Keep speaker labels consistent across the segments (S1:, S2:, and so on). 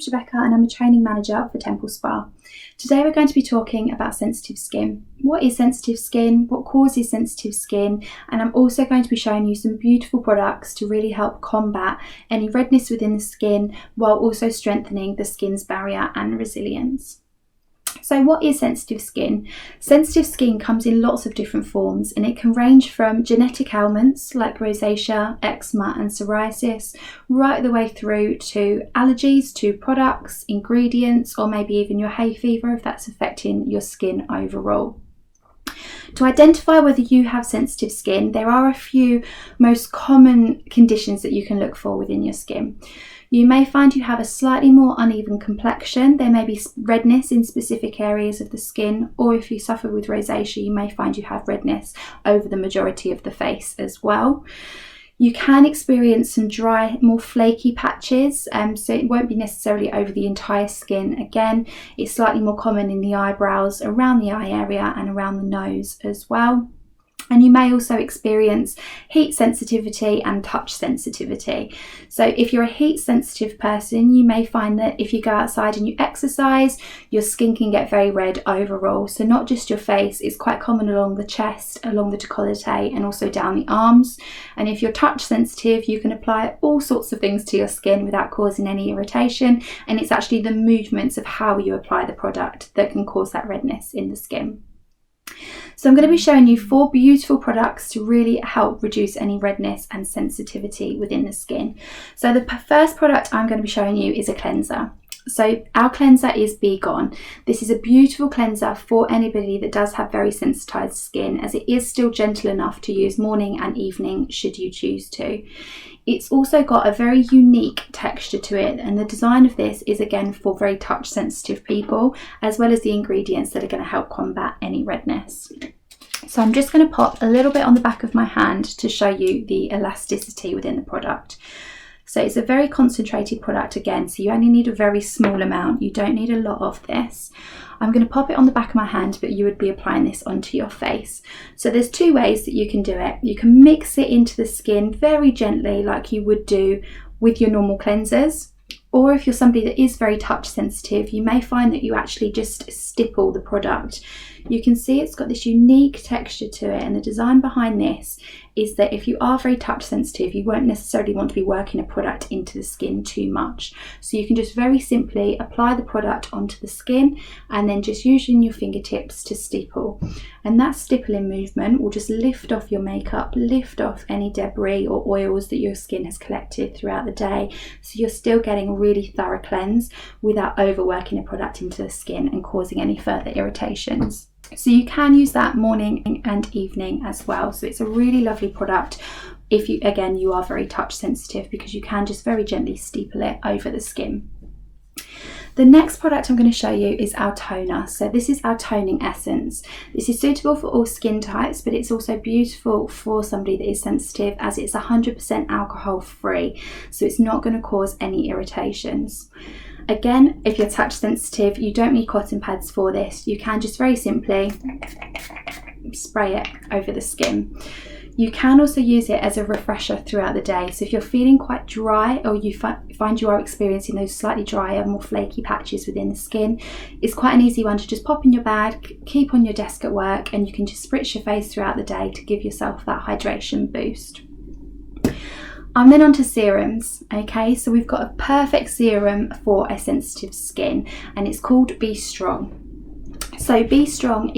S1: name's Rebecca and I'm a training manager for TEMPLESPA. Today we're going to be talking about sensitive skin. What is sensitive skin? What causes sensitive skin? And I'm also going to be showing you some beautiful products to really help combat any redness within the skin while also strengthening the skin's barrier and resilience. So what is sensitive skin? Sensitive skin comes in lots of different forms and it can range from genetic ailments like rosacea, eczema and psoriasis, right the way through to allergies to products, ingredients, or maybe even your hay fever if that's affecting your skin overall. To identify whether you have sensitive skin, there are a few most common conditions that you can look for within your skin. You may find you have a slightly more uneven complexion. There may be redness in specific areas of the skin, or if you suffer with rosacea, you may find you have redness over the majority of the face as well. You can experience some dry, more flaky patches, so it won't be necessarily over the entire skin. Again, it's slightly more common in the eyebrows, around the eye area and around the nose as well. And you may also experience heat sensitivity and touch sensitivity. So if you're a heat sensitive person, you may find that if you go outside and you exercise, your skin can get very red overall. So not just your face, it's quite common along the chest, along the décolleté and also down the arms. And if you're touch sensitive, you can apply all sorts of things to your skin without causing any irritation. And it's actually the movements of how you apply the product that can cause that redness in the skin. So I'm going to be showing you 4 beautiful products to really help reduce any redness and sensitivity within the skin. So the first product I'm going to be showing you is a cleanser. So our cleanser is Be Gone. This is a beautiful cleanser for anybody that does have very sensitized skin, as it is still gentle enough to use morning and evening should you choose to. It's also got a very unique texture to it, and the design of this is again for very touch sensitive people, as well as the ingredients that are going to help combat any redness. So I'm just going to pop a little bit on the back of my hand to show you the elasticity within the product. So it's a very concentrated product again, so you only need a very small amount. You don't need a lot of this. I'm going to pop it on the back of my hand, but you would be applying this onto your face. So there's 2 ways that you can do it. You can mix it into the skin very gently like you would do with your normal cleansers. Or if you're somebody that is very touch sensitive, you may find that you actually just stipple the product. You can see it's got this unique texture to it, and the design behind this is that if you are very touch sensitive, you won't necessarily want to be working a product into the skin too much. So you can just very simply apply the product onto the skin and then just using your fingertips to stipple. And that stippling movement will just lift off your makeup, lift off any debris or oils that your skin has collected throughout the day. So you're still getting a really thorough cleanse without overworking a product into the skin and causing any further irritations. So you can use that morning and evening as well. So it's a really lovely product if you are very touch sensitive, because you can just very gently steeple it over the skin. The next product I'm going to show you is our toner. So this is our toning essence. This is suitable for all skin types, but it's also beautiful for somebody that is sensitive, as it's 100% alcohol free. So it's not going to cause any irritations. Again, if you're touch sensitive, you don't need cotton pads for this. You can just very simply spray it over the skin. You can also use it as a refresher throughout the day. So if you're feeling quite dry, or you find you are experiencing those slightly drier, more flaky patches within the skin, it's quite an easy one to just pop in your bag, keep on your desk at work, and you can just spritz your face throughout the day to give yourself that hydration boost. I'm then on to serums. Okay, so we've got a perfect serum for a sensitive skin, and it's called Be Strong. So Be Strong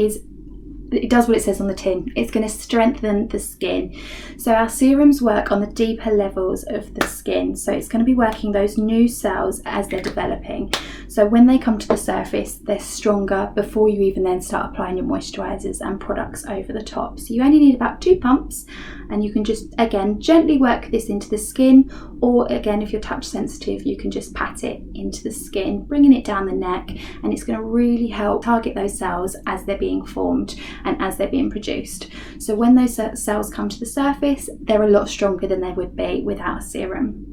S1: it does what it says on the tin. It's going to strengthen the skin. So our serums work on the deeper levels of the skin. So it's going to be working those new cells as they're developing. So when they come to the surface, they're stronger before you even then start applying your moisturisers and products over the top. So you only need about 2 pumps, and you can just, again, gently work this into the skin, or again, if you're touch sensitive, you can just pat it into the skin, bringing it down the neck, and it's going to really help target those cells as they're being formed and as they're being produced. So when those cells come to the surface, they're a lot stronger than they would be without a serum.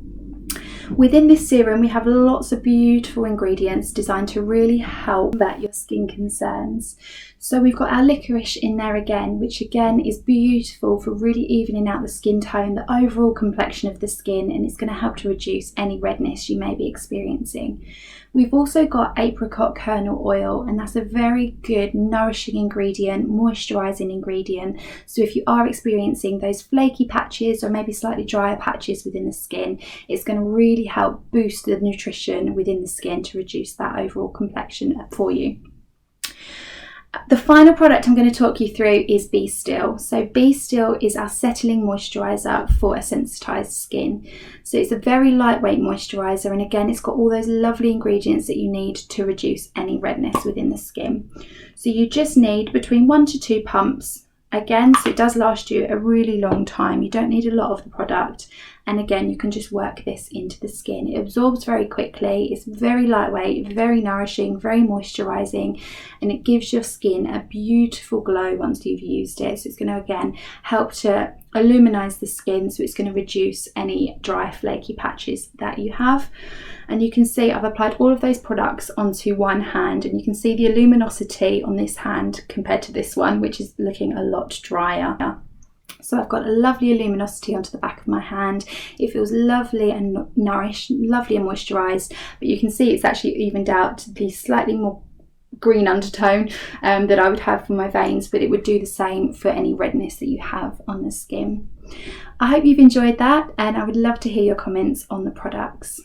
S1: Within this serum, we have lots of beautiful ingredients designed to really help combat your skin concerns. So we've got our licorice in there again, which again is beautiful for really evening out the skin tone, the overall complexion of the skin, and it's going to help to reduce any redness you may be experiencing. We've also got apricot kernel oil, and that's a very good nourishing ingredient, moisturising ingredient. So if you are experiencing those flaky patches or maybe slightly drier patches within the skin, it's going to really help boost the nutrition within the skin to reduce that overall complexion for you. The final product I'm going to talk you through is Be Still. So Be Still is our settling moisturiser for a sensitised skin. So it's a very lightweight moisturiser, and again it's got all those lovely ingredients that you need to reduce any redness within the skin. So you just need between 1 to 2 pumps. Again, so it does last you a really long time. You don't need a lot of the product, and again you can just work this into the skin. It absorbs very quickly, it's very lightweight, very nourishing, very moisturising, and it gives your skin a beautiful glow once you've used it. So it's going to again help to illuminize the skin, so it's going to reduce any dry flaky patches that you have. And you can see I've applied all of those products onto one hand, and you can see the luminosity on this hand compared to this one, which is looking a lot drier. So I've got a lovely luminosity onto the back of my hand. It feels lovely and nourished, lovely and moisturised, but you can see it's actually evened out the slightly more green undertone that I would have for my veins, but it would do the same for any redness that you have on the skin. I hope you've enjoyed that, and I would love to hear your comments on the products.